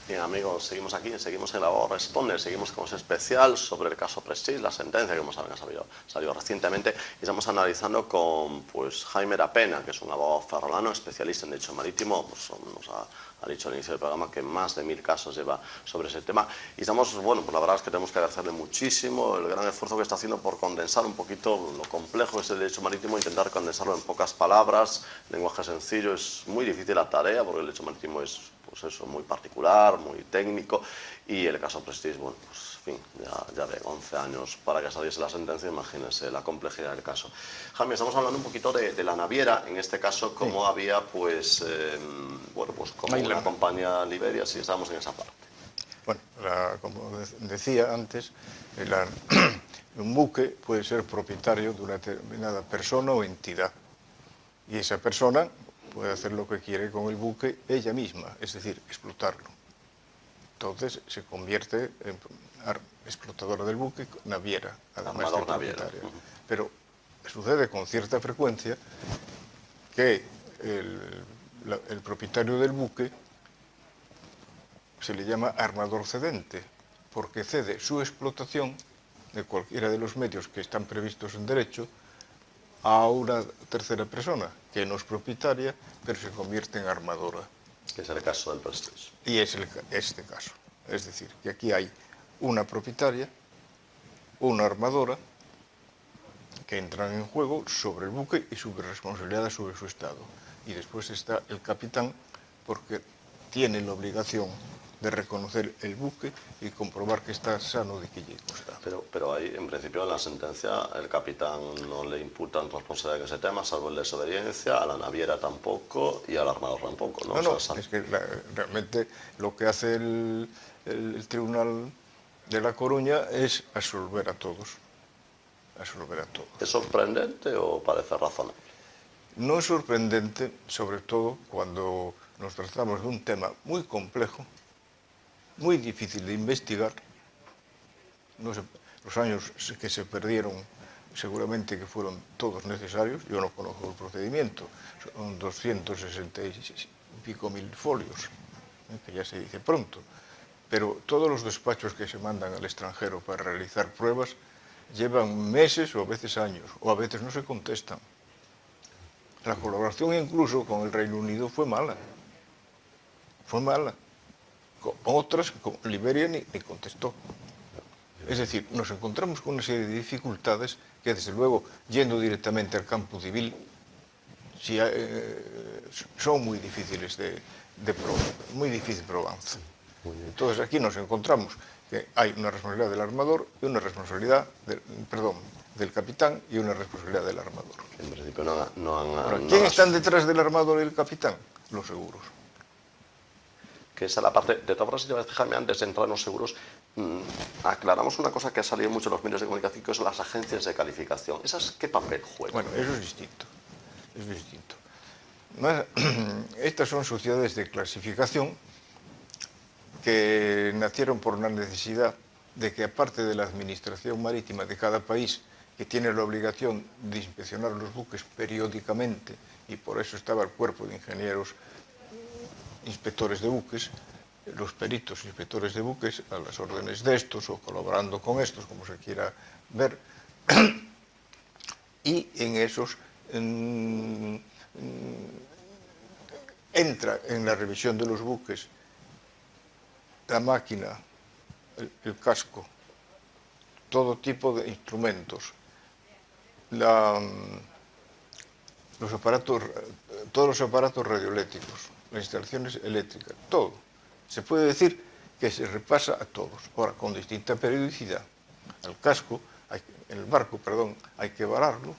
Bien, amigos, seguimos aquí, seguimos en La Voz Responde, seguimos con ese especial sobre el caso Prestige, la sentencia que, como saben, salió recientemente, y estamos analizando con Jaime Arapena, que es un abogado ferrolano, especialista en derecho marítimo, nos ha dicho al inicio del programa que más de 1000 casos lleva sobre ese tema, y estamos, bueno, pues la verdad es que tenemos que agradecerle muchísimo el gran esfuerzo que está haciendo por condensar un poquito lo complejo que es el derecho marítimo, intentar condensarlo en pocas palabras, lenguaje sencillo. Es muy difícil la tarea, porque el derecho marítimo es, pues eso, muy particular, muy técnico, y el caso Prestige, bueno, pues en fin, ya ve, 11 años para que saliese la sentencia, imagínense la complejidad del caso. Jaime, estamos hablando un poquito de la naviera, en este caso, cómo Sí. había, bueno, pues como una compañía Liberia, si estábamos en esa parte. Bueno, como decía antes, un buque puede ser propietario de una determinada persona o entidad, y esa persona puede hacer lo que quiere con el buque ella misma, es decir, explotarlo. Entonces se convierte en explotadora del buque, naviera, además de propietaria. Pero sucede con cierta frecuencia que el propietario del buque se le llama armador cedente, porque cede su explotación de cualquiera de los medios que están previstos en derecho a una tercera persona, que no es propietaria, pero se convierte en armadora. Que es el caso del Prestige. Y es este caso. Es decir, que aquí hay una propietaria, una armadora, que entran en juego sobre el buque y su responsabilidad sobre su estado. Y después está el capitán, porque tiene la obligación de reconocer el buque y comprobar que está sano de quillico está. Pero ahí, en principio, en la sentencia, el capitán no le imputan responsabilidad en ese tema, salvo el de desobediencia, a la naviera tampoco y al armador tampoco, ¿no? No, es que realmente lo que hace el Tribunal de La Coruña es absolver a todos. Absolver a todos. ¿Es sorprendente o parece razonable? No es sorprendente, sobre todo cuando nos tratamos de un tema muy complejo, muy difícil de investigar. No sé, los años que se perdieron seguramente que fueron todos necesarios. Yo no conozco el procedimiento, son 260 y pico mil folios, que ya se dice pronto. Pero todos los despachos que se mandan al extranjero para realizar pruebas llevan meses o a veces años, o a veces no se contestan. La colaboración incluso con el Reino Unido fue mala. Fue mala. Con otras, con Liberia, ni contestó. Es decir, nos encontramos con una serie de dificultades que, desde luego, yendo directamente al campo civil, son muy difíciles de probar, muy difícil probanza. Entonces aquí nos encontramos que hay una responsabilidad del armador y una responsabilidad, del capitán y una responsabilidad del armador. En principio no han... ¿Quién están detrás del armador y el capitán? Los seguros. Que esa es la parte. De todas formas, déjame, antes de entrar en los seguros, aclaramos una cosa que ha salido mucho en los medios de comunicación, que son las agencias de calificación. ¿Esas qué papel juegan? Bueno, eso es distinto. Es distinto. Estas son sociedades de clasificación que nacieron por la necesidad de que, aparte de la administración marítima de cada país, que tiene la obligación de inspeccionar los buques periódicamente, y por eso estaba el cuerpo de ingenieros inspectores de buques, los peritos inspectores de buques, a las órdenes de estos o colaborando con estos, como se quiera ver, y en esos entra en la revisión de los buques la máquina, el casco, todo tipo de instrumentos, todos los aparatos radioeléctricos, las instalaciones eléctricas, todo. Se puede decir que se repasa a todos, ahora con distinta periodicidad. El casco, en el barco, hay que vararlo,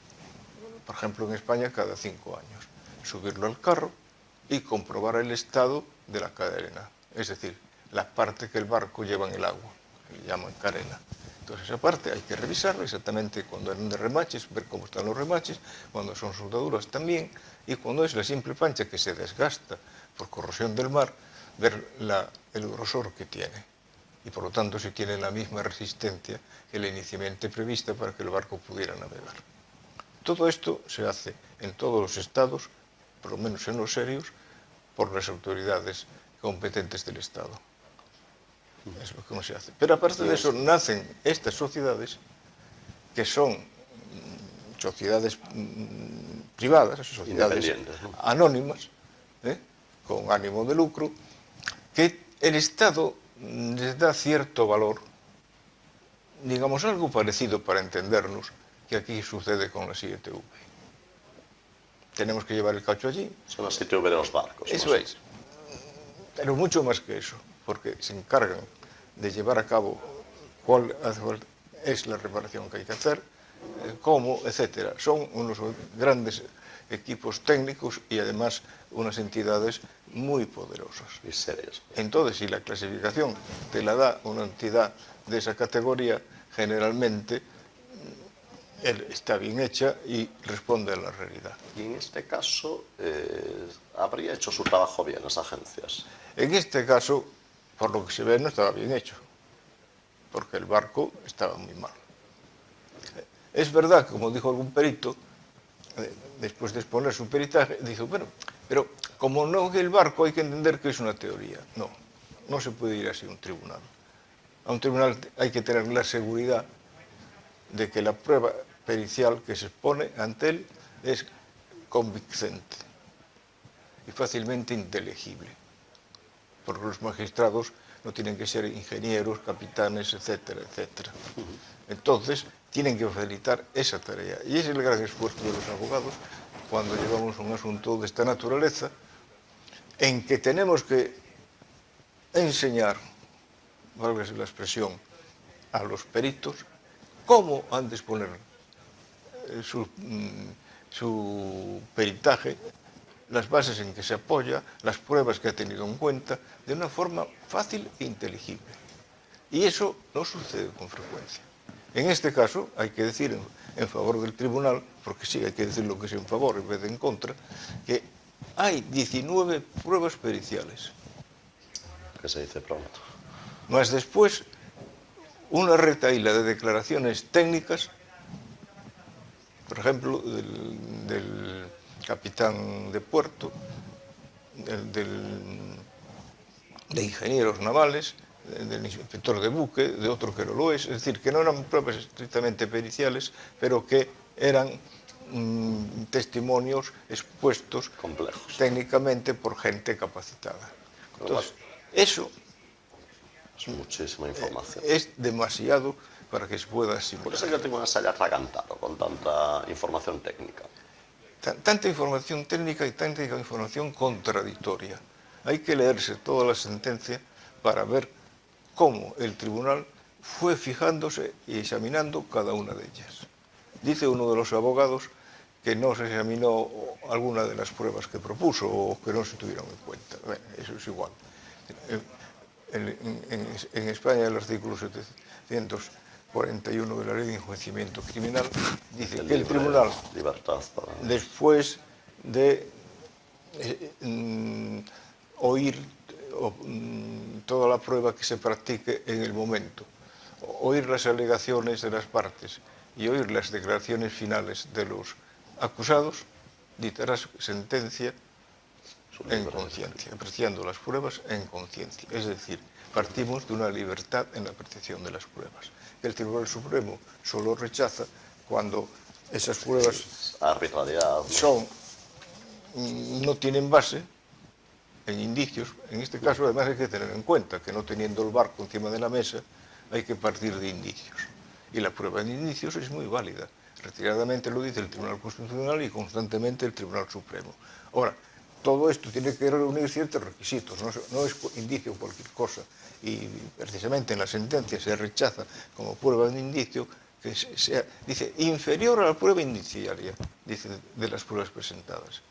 por ejemplo en España cada 5 años, subirlo al carro y comprobar el estado de la cadena, es decir, la parte que el barco lleva en el agua, que le llaman carena. Entonces esa parte hay que revisarla exactamente cuando eran de remaches, ver cómo están los remaches, cuando son soldaduras también, y cuando es la simple pancha que se desgasta por corrosión del mar, ver el grosor que tiene. Y por lo tanto si tiene la misma resistencia que la inicialmente prevista para que el barco pudiera navegar. Todo esto se hace en todos los estados, por lo menos en los serios, por las autoridades competentes del Estado. Es lo que no se hace. Pero aparte de eso, nacen estas sociedades que son sociedades privadas, sociedades Independientes, ¿no? anónimas, con ánimo de lucro, que el Estado les da cierto valor, digamos algo parecido para entendernos, que aquí sucede con las IETV. Tenemos que llevar el caucho allí. Son las ITV de los barcos. Eso ¿no? es. Pero mucho más que eso, porque se encargan de llevar a cabo cuál es la reparación que hay que hacer, cómo, etcétera. Son unos grandes equipos técnicos y además unas entidades muy poderosas. Y serias. Entonces, si la clasificación te la da una entidad de esa categoría, generalmente está bien hecha y responde a la realidad. Y en este caso, ¿habría hecho su trabajo bien las agencias? En este caso, por lo que se ve, no estaba bien hecho, porque el barco estaba muy mal. Es verdad, como dijo algún perito, después de exponer su peritaje, dijo, bueno, pero como no el barco hay que entender que es una teoría. No, no se puede ir así a un tribunal. A un tribunal hay que tener la seguridad de que la prueba pericial que se expone ante él es convincente y fácilmente inteligible, porque los magistrados no tienen que ser ingenieros, capitanes, etcétera, etcétera. Entonces, tienen que facilitar esa tarea. Y ese es el gran esfuerzo de los abogados cuando llevamos un asunto de esta naturaleza, en que tenemos que enseñar, válgase la expresión, a los peritos cómo han de exponer su peritaje, las bases en que se apoya, las pruebas que ha tenido en cuenta, de una forma fácil e inteligible. Y eso no sucede con frecuencia. En este caso, hay que decir en favor del tribunal, porque sí, hay que decir lo que es en favor en vez de en contra, que hay 19 pruebas periciales. Que se dice pronto. Más después, una retahíla de declaraciones técnicas, por ejemplo, del capitán de puerto, de ingenieros navales, del inspector de buque, de otro que no lo es decir, que no eran pruebas estrictamente periciales, pero que eran testimonios expuestos Complejos. técnicamente por gente capacitada. Entonces, eso es muchísima información. Es demasiado para que se pueda Por asimilar. eso es que el tribunal se haya atragantado con tanta información técnica. Tanta información técnica y tanta información contradictoria. Hay que leerse toda la sentencia para ver cómo el tribunal fue fijándose y examinando cada una de ellas. Dice uno de los abogados que no se examinó alguna de las pruebas que propuso o que no se tuvieron en cuenta. Bueno, eso es igual. En España, el artículo 741 de la Ley de Enjuiciamiento Criminal dice que el tribunal, después de oír toda la prueba que se practique en el momento, oír las alegaciones de las partes y oír las declaraciones finales de los acusados, dictará sentencia en conciencia, apreciando las pruebas en conciencia. Es decir, partimos de una libertad en la apreciación de las pruebas. El Tribunal Supremo solo rechaza cuando esas pruebas no tienen base en indicios. En este caso, además, hay que tener en cuenta que no teniendo el barco encima de la mesa, hay que partir de indicios. Y la prueba de indicios es muy válida. Retiradamente lo dice el Tribunal Constitucional y constantemente el Tribunal Supremo. Ahora, todo esto tiene que reunir ciertos requisitos, no es indicio cualquier cosa. Y precisamente en la sentencia se rechaza como prueba de indicio que sea, dice, inferior a la prueba indiciaria, dice, de las pruebas presentadas.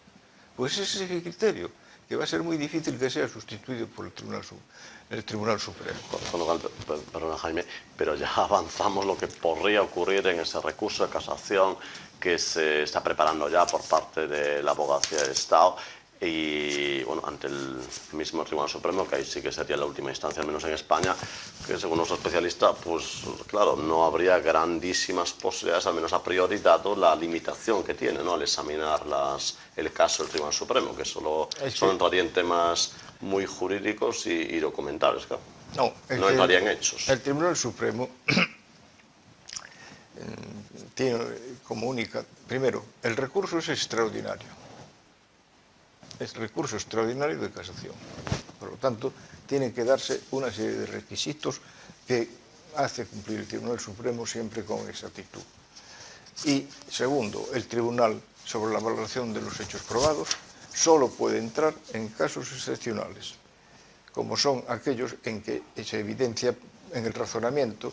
Pues ese es el criterio, que va a ser muy difícil que sea sustituido por el Tribunal Supremo. Con lo cual, perdona Jaime, pero ya avanzamos lo que podría ocurrir en ese recurso de casación que se está preparando ya por parte de la Abogacía del Estado y bueno, ante el mismo Tribunal Supremo, que ahí sí que sería la última instancia, al menos en España, que según nuestro especialista, pues claro, no habría grandísimas posibilidades, al menos a priori, dado la limitación que tiene, ¿no?, al examinar el caso del Tribunal Supremo, que solo entraría en temas muy jurídicos y documentales, claro. No, no entraría en hechos. El Tribunal Supremo tiene como única, primero, el recurso es extraordinario. Es recurso extraordinario de casación. Por lo tanto, tienen que darse una serie de requisitos que hace cumplir el Tribunal Supremo siempre con exactitud. Y segundo, el Tribunal, sobre la valoración de los hechos probados, solo puede entrar en casos excepcionales, como son aquellos en que se evidencia en el razonamiento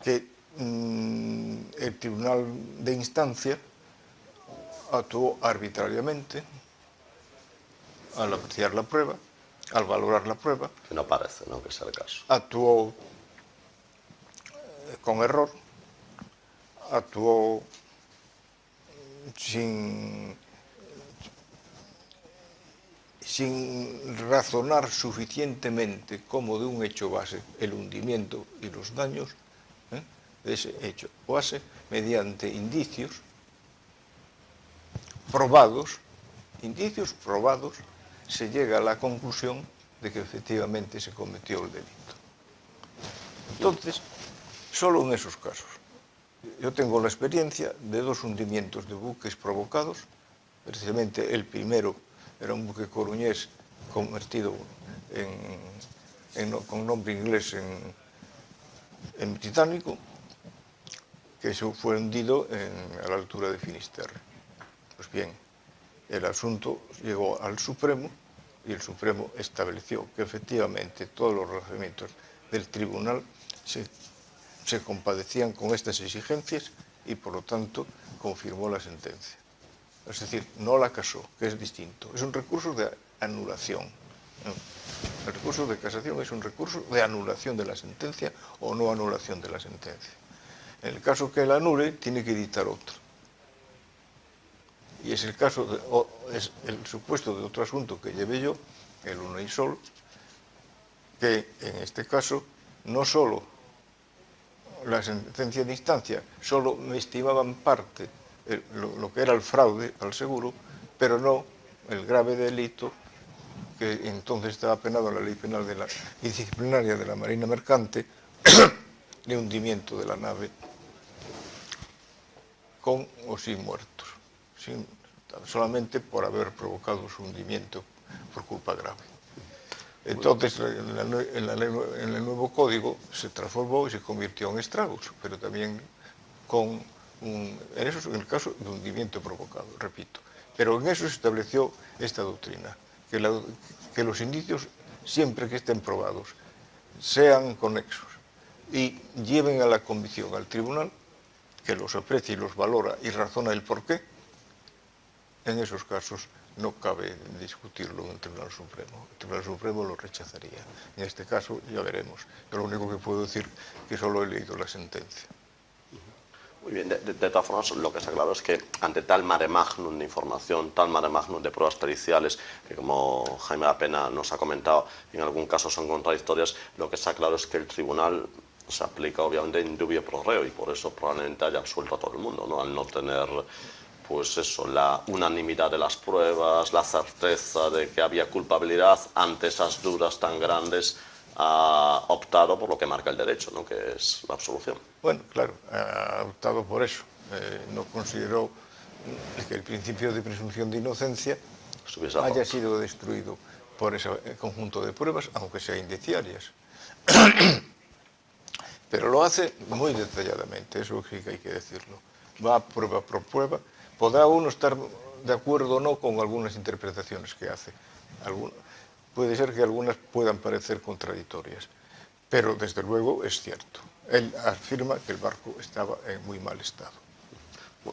que el Tribunal de Instancia actuó arbitrariamente al apreciar la prueba, al valorar la prueba. Que no parece, ¿no?, que sea el caso. Actuó con error, actuó sin razonar suficientemente como de un hecho base el hundimiento y los daños de ese hecho base mediante indicios probados, se llega a la conclusión de que efectivamente se cometió el delito. Entonces, solo en esos casos. Yo tengo la experiencia de 2 hundimientos de buques provocados. Precisamente el primero era un buque coruñés convertido con nombre inglés en británico, que fue hundido a la altura de Finisterre. Pues bien, el asunto llegó al Supremo y el Supremo estableció que efectivamente todos los razonamientos del tribunal se compadecían con estas exigencias y por lo tanto confirmó la sentencia. Es decir, no la casó, que es distinto. Es un recurso de anulación. El recurso de casación es un recurso de anulación de la sentencia o no anulación de la sentencia. En el caso que la anule, tiene que dictar otro. Y es es el supuesto de otro asunto que llevé yo, el Unisol, que en este caso no solo la sentencia de instancia, solo me estimaban parte lo que era el fraude al seguro, pero no el grave delito que entonces estaba penado en la ley penal y disciplinaria de la Marina Mercante de hundimiento de la nave con o sin muertos, solamente por haber provocado su hundimiento por culpa grave. Entonces, en el nuevo código se transformó y se convirtió en estragos, pero también en el caso de hundimiento provocado, repito. Pero en eso se estableció esta doctrina, que los indicios, siempre que estén probados, sean conexos y lleven a la convicción al tribunal, que los aprecia y los valora y razona el porqué. En esos casos no cabe discutirlo en el Tribunal Supremo. El Tribunal Supremo lo rechazaría. En este caso ya veremos. Yo lo único que puedo decir es que solo he leído la sentencia. Muy bien, de todas formas, lo que está claro es que ante tal mare magnum de información, tal mare magnum de pruebas periciales, que como Jaime Lapena nos ha comentado, en algún caso son contradictorias, lo que está claro es que el tribunal se aplica obviamente in dubio pro reo y por eso probablemente haya absuelto a todo el mundo, ¿no?, al no tener, pues eso, la unanimidad de las pruebas, la certeza de que había culpabilidad ante esas dudas tan grandes. Ha optado por lo que marca el derecho, ¿no?, que es la absolución. Bueno, claro, ha optado por eso. No consideró que el principio de presunción de inocencia haya sido destruido por ese conjunto de pruebas, aunque sea indiciarias. Pero lo hace muy detalladamente, eso sí que hay que decirlo. Va prueba por prueba. Podrá uno estar de acuerdo o no con algunas interpretaciones que hace. Puede ser que algunas puedan parecer contradictorias, pero desde luego es cierto. Él afirma que el barco estaba en muy mal estado.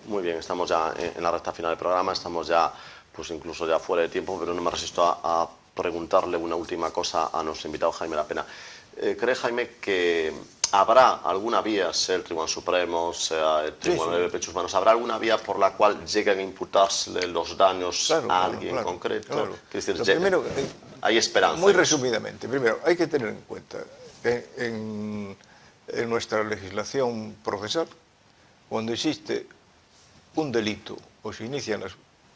Muy bien, estamos ya en la recta final del programa, estamos ya, pues incluso ya fuera de tiempo, pero no me resisto a preguntarle una última cosa a nuestro invitado Jaime Lapena. ¿Cree, Jaime, que habrá alguna vía, sea el Tribunal Supremo, sea el Tribunal de Derechos Humanos, habrá alguna vía por la cual lleguen a imputarse los daños a alguien concreto? Claro. Decir, Primero, hay esperanza. Muy resumidamente, primero, hay que tener en cuenta que en nuestra legislación procesal, cuando existe un delito o se inicia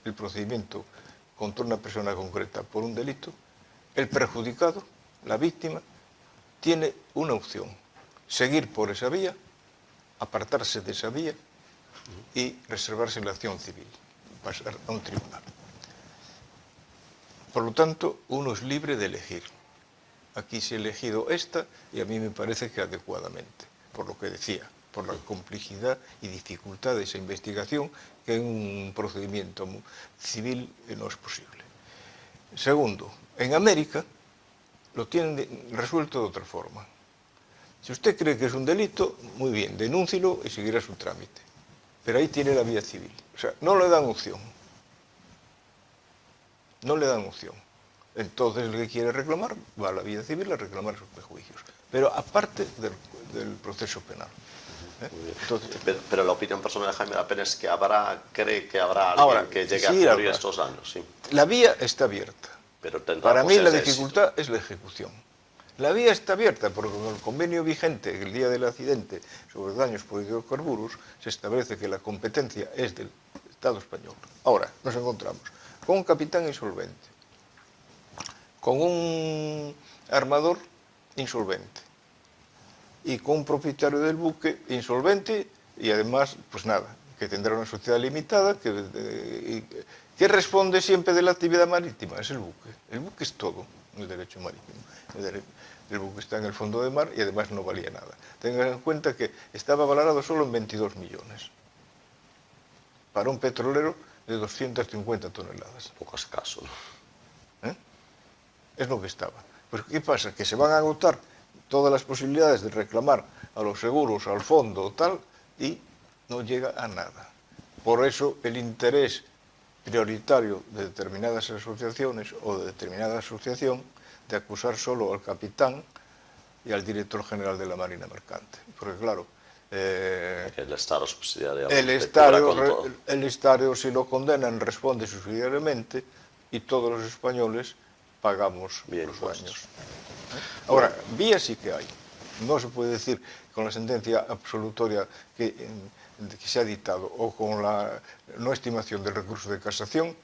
el procedimiento contra una persona concreta por un delito, el perjudicado, la víctima, tiene una opción: seguir por esa vía, apartarse de esa vía y reservarse la acción civil, pasar a un tribunal. Por lo tanto, uno es libre de elegir. Aquí se ha elegido esta y a mí me parece que adecuadamente, por lo que decía, por la complejidad y dificultad de esa investigación, que en un procedimiento civil no es posible. Segundo, en América lo tienen resuelto de otra forma. Si usted cree que es un delito, muy bien, denúncilo y seguirá su trámite. Pero ahí tiene la vía civil. O sea, no le dan opción. No le dan opción. Entonces el que quiere reclamar va a la vía civil a reclamar sus prejuicios. Pero aparte del proceso penal. Entonces, pero la opinión personal de Jaime Arapena es que cree que habrá alguien que llegue a cubrir estos daños. Sí. La vía está abierta. Pero para mí la dificultad es la ejecución. La vía está abierta porque con el convenio vigente el día del accidente sobre daños por hidrocarburos se establece que la competencia es del Estado español. Ahora nos encontramos con un capitán insolvente, con un armador insolvente y con un propietario del buque insolvente y además, pues nada, que tendrá una sociedad limitada que responde siempre de la actividad marítima, es el buque. El buque es todo en el derecho marítimo. El buque está en el fondo de mar y además no valía nada. Tengan en cuenta que estaba valorado solo en 22 millones para un petrolero de 250 toneladas. Poco escaso, ¿no? Es lo que estaba. Pues ¿qué pasa? Que se van a agotar todas las posibilidades de reclamar a los seguros, al fondo o tal, y no llega a nada. Por eso el interés prioritario de determinadas asociaciones o de determinada asociación de acusar solo al capitán y al director general de la Marina Mercante. Porque claro, el Estado subsidiario. El Estado, si lo condenan, responde subsidiariamente y todos los españoles pagamos los daños. Ahora, vías sí que hay. No se puede decir con la sentencia absolutoria que se ha dictado o con la no estimación del recurso de casación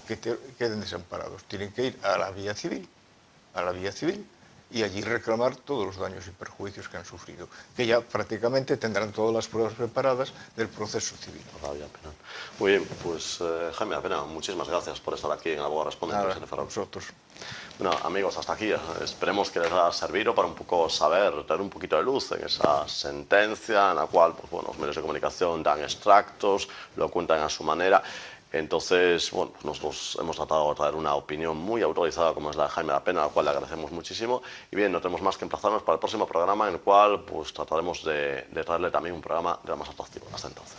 que queden desamparados. Tienen que ir a la vía civil y allí reclamar todos los daños y perjuicios que han sufrido, que ya prácticamente tendrán todas las pruebas preparadas del proceso civil. Muy bien, pues Jaime Arapena, muchísimas gracias por estar aquí en Abogado Responde. Nada, nosotros. Bueno, amigos, hasta aquí. Esperemos que les haya servido para un poco saber, tener un poquito de luz en esa sentencia en la cual pues, bueno, los medios de comunicación dan extractos, lo cuentan a su manera. Entonces, bueno, nosotros hemos tratado de traer una opinión muy autorizada como es la de Jaime Arapena, a la cual le agradecemos muchísimo. Y bien, no tenemos más que emplazarnos para el próximo programa en el cual pues, trataremos de traerle también un programa de lo más atractivo. Hasta entonces.